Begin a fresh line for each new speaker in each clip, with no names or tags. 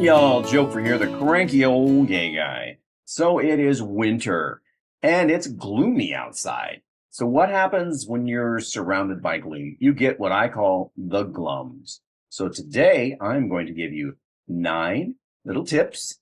Y'all, Joefer here, the cranky old gay guy. So it is winter, and it's gloomy outside. So what happens when you're surrounded by gloom? You get what I call the glums. So today, I'm going to give you 9 little tips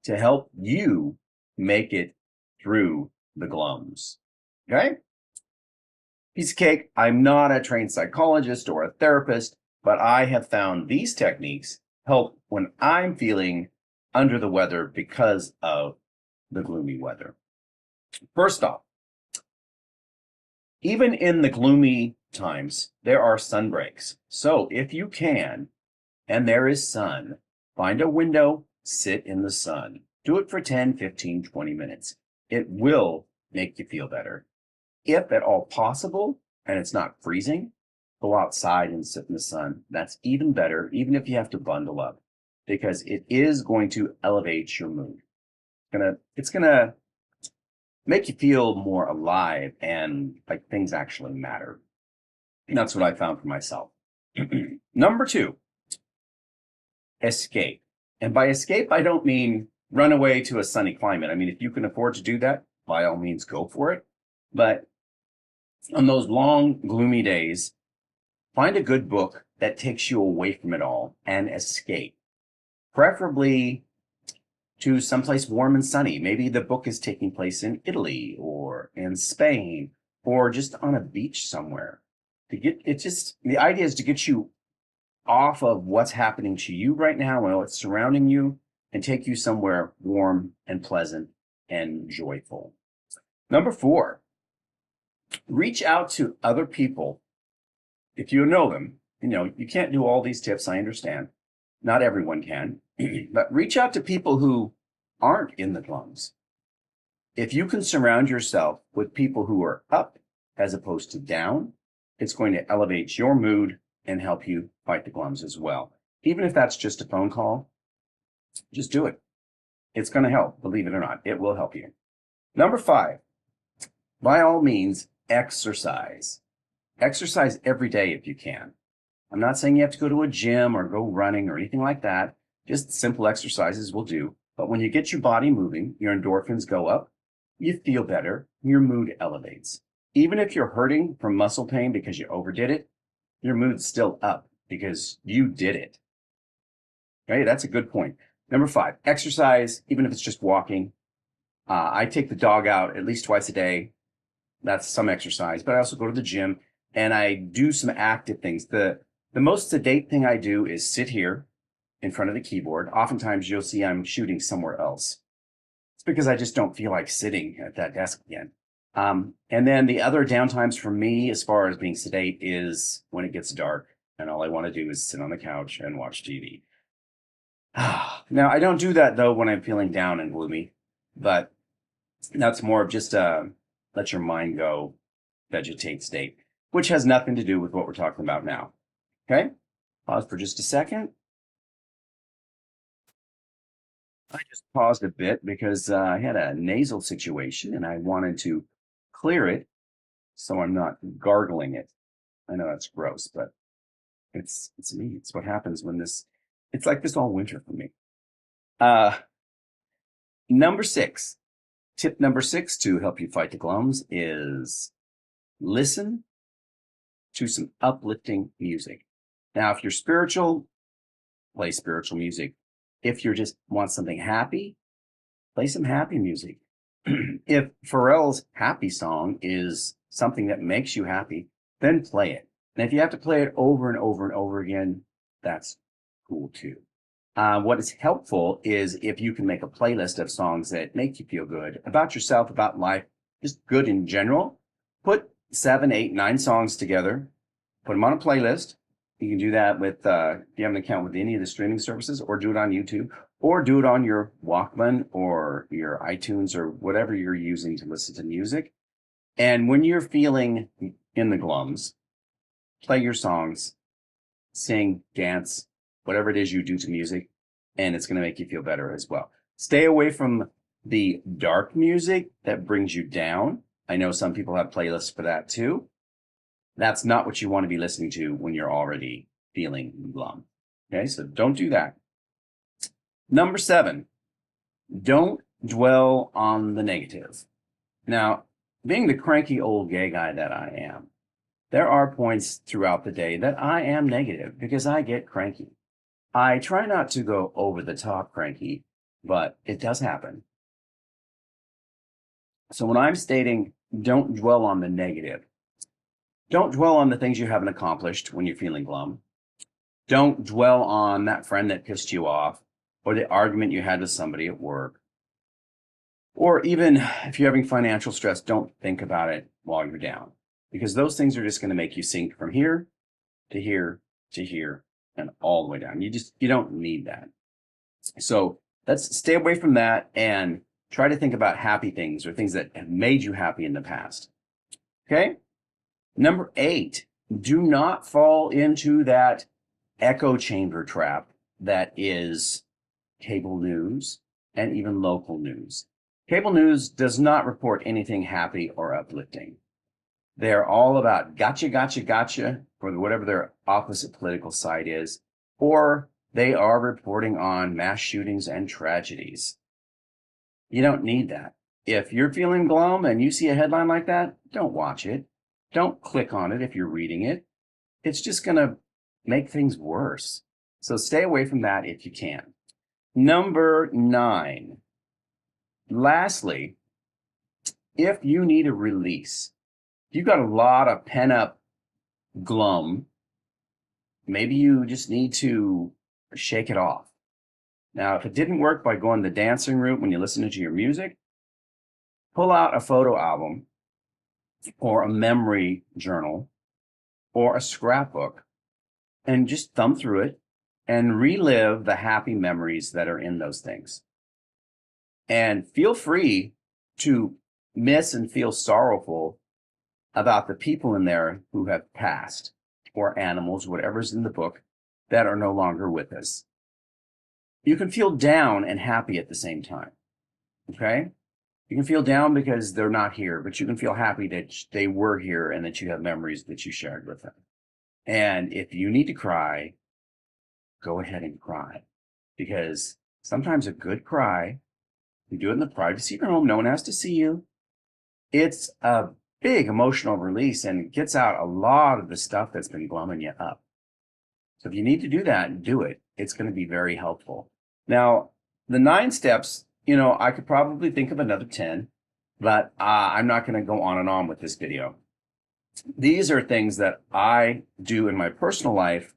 to help you make it through the glums. Okay? Piece of cake, I'm not a trained psychologist or a therapist, but I have found these techniques help when I'm feeling under the weather because of the gloomy weather. First off, even in the gloomy times, there are sun breaks. So if you can, and there is sun, find a window, sit in the sun. Do it for 10, 15, 20 minutes. It will make you feel better. If at all possible, and it's not freezing, go outside and sit in the sun. That's even better, even if you have to bundle up, because it is going to elevate your mood. It's gonna make you feel more alive and like things actually matter. And that's what I found for myself. Number 2, escape. And by escape, I don't mean run away to a sunny climate. I mean, if you can afford to do that, by all means, go for it. But on those long, gloomy days, find a good book that takes you away from it all and escape, preferably to someplace warm and sunny. Maybe the book is taking place in Italy or in Spain or just on a beach somewhere. The idea is to get you off of what's happening to you right now and what's surrounding you and take you somewhere warm and pleasant and joyful. Number 4, reach out to other people if you know them. You can't do all these tips, I understand. Not everyone can, but reach out to people who aren't in the glums. If you can surround yourself with people who are up as opposed to down, it's going to elevate your mood and help you fight the glums as well. Even if that's just a phone call, just do it. It's going to help, believe it or not. It will help you. Number 5, by all means, exercise. Exercise every day if you can. I'm not saying you have to go to a gym or go running or anything like that. Just simple exercises will do. But when you get your body moving, your endorphins go up, you feel better, your mood elevates. Even if you're hurting from muscle pain because you overdid it, your mood's still up because you did it. Okay, that's a good point. Number 5, exercise, even if it's just walking. I take the dog out at least twice a day. That's some exercise, but I also go to the gym and I do some active things. The most sedate thing I do is sit here in front of the keyboard. Oftentimes you'll see I'm shooting somewhere else. It's because I just don't feel like sitting at that desk again. And then the other downtimes for me, as far as being sedate, is when it gets dark and all I want to do is sit on the couch and watch TV. Now, I don't do that though when I'm feeling down and gloomy, but that's more of just let your mind go, vegetate state, which has nothing to do with what we're talking about now. Okay? Pause for just a second. I just paused a bit because I had a nasal situation and I wanted to clear it so I'm not gargling it. I know that's gross, but it's me. It's what happens when it's like this all winter for me. Number 6, tip number 6 to help you fight the glums is listen to some uplifting music. Now, if you're spiritual, play spiritual music. If you just want something happy, play some happy music. If Pharrell's happy song is something that makes you happy, then play it. And if you have to play it over and over and over again, that's cool too. What is helpful is if you can make a playlist of songs that make you feel good about yourself, about life, just good in general. Put 7, 8, 9 songs together, put them on a playlist. You can do that with, if you have an account with any of the streaming services, or do it on YouTube, or do it on your Walkman or your iTunes or whatever you're using to listen to music. And when you're feeling in the glums, play your songs, sing, dance, whatever it is you do to music, and it's going to make you feel better as well. Stay away from the dark music that brings you down. I know some people have playlists for that too. That's not what you want to be listening to when you're already feeling glum. Okay, so don't do that. Number 7, don't dwell on the negative. Now, being the cranky old gay guy that I am, there are points throughout the day that I am negative because I get cranky. I try not to go over the top cranky, but it does happen. So when I'm stating don't dwell on the negative, don't dwell on the things you haven't accomplished when you're feeling glum. Don't dwell on that friend that pissed you off or the argument you had with somebody at work. Or even if you're having financial stress, don't think about it while you're down because those things are just going to make you sink from here to here to here and all the way down. You don't need that. So let's stay away from that and try to think about happy things or things that have made you happy in the past. Okay. Number 8, do not fall into that echo chamber trap that is cable news and even local news. Cable news does not report anything happy or uplifting. They're all about gotcha, gotcha, gotcha for whatever their opposite political side is, or they are reporting on mass shootings and tragedies. You don't need that. If you're feeling glum and you see a headline like that, don't watch it. Don't click on it if you're reading it. It's just going to make things worse. So stay away from that if you can. Number 9. Lastly, if you need a release, you've got a lot of pent up glum, maybe you just need to shake it off. Now, if it didn't work by going the dancing route when you listen to your music, pull out a photo album or a memory journal or a scrapbook and just thumb through it and relive the happy memories that are in those things. And feel free to miss and feel sorrowful about the people in there who have passed, or animals, whatever's in the book, that are no longer with us. You can feel down and happy at the same time. Okay? You can feel down because they're not here, but you can feel happy that they were here and that you have memories that you shared with them. And if you need to cry, go ahead and cry. Because sometimes a good cry, you do it in the privacy of your home, no one has to see you. It's a big emotional release and it gets out a lot of the stuff that's been glumming you up. So if you need to do that, do it. It's going to be very helpful. Now, the 9 steps, I could probably think of another 10, but I'm not going to go on and on with this video. These are things that I do in my personal life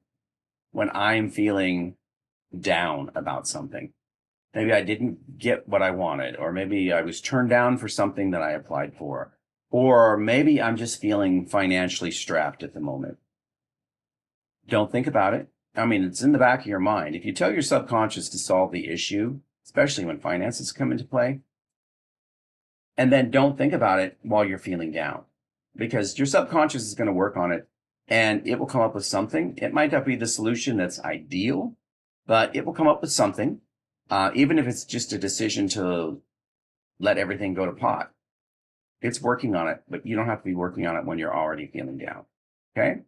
when I'm feeling down about something. Maybe I didn't get what I wanted, or maybe I was turned down for something that I applied for, or maybe I'm just feeling financially strapped at the moment. Don't think about it. I mean, it's in the back of your mind. If you tell your subconscious to solve the issue, especially when finances come into play, and then don't think about it while you're feeling down, because your subconscious is going to work on it and it will come up with something. It might not be the solution that's ideal, but it will come up with something. Even if it's just a decision to let everything go to pot, it's working on it, but you don't have to be working on it when you're already feeling down. Okay.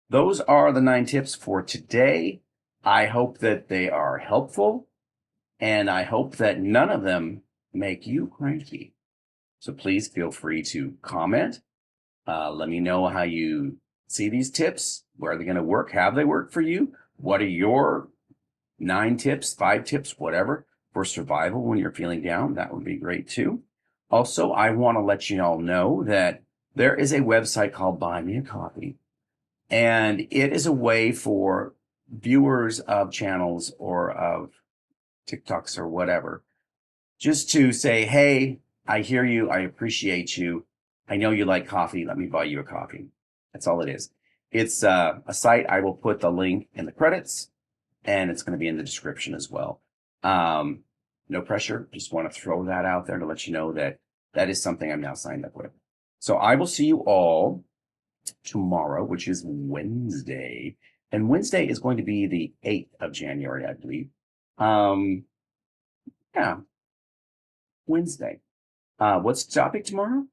Those are the 9 tips for today. I hope that they are helpful and I hope that none of them make you cranky. So please feel free to comment. Let me know how you see these tips. Where are they going to work? Have they worked for you? What are your 9 tips, 5 tips, whatever, for survival when you're feeling down? That would be great too. Also, I want to let you all know that there is a website called Buy Me a Coffee, and it is a way for viewers of channels or of TikToks or whatever, just to say, hey, I hear you, I appreciate you, I know you like coffee, let me buy you a coffee. That's all it is. It's a site. I will put the link in the credits, and it's going to be in the description as well. No pressure. Just want to throw that out there to let you know that that is something I'm now signed up with. So I will see you all tomorrow, which is Wednesday. And Wednesday is going to be the 8th of January, I believe. Yeah, Wednesday. What's the topic tomorrow?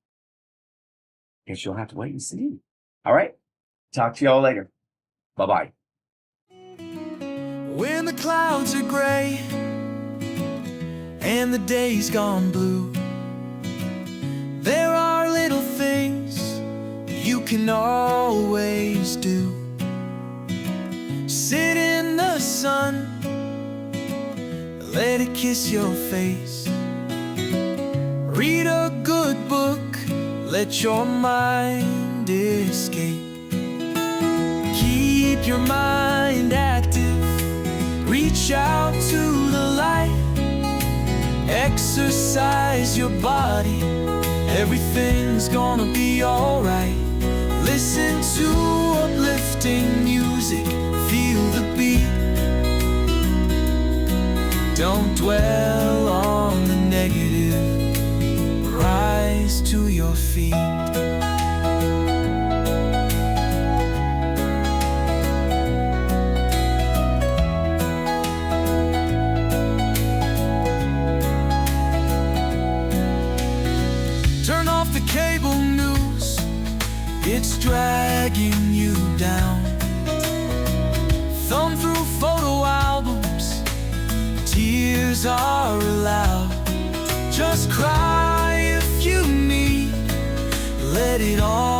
Guess you'll have to wait and see. All right. Talk to y'all later. Bye-bye.
When the clouds are gray and the day's gone blue, there are little things you can always do. Sit in the sun, let it kiss your face. Read a good book, let your mind escape. Keep your mind active, reach out to the light. Exercise your body, everything's gonna be alright. Listen to uplifting music, feel the beat. Don't dwell on the negative, rise to your feet. Turn off the cable news, it's dragging you down. Thumb through photo albums, tears are allowed. Just cry if you need, let it all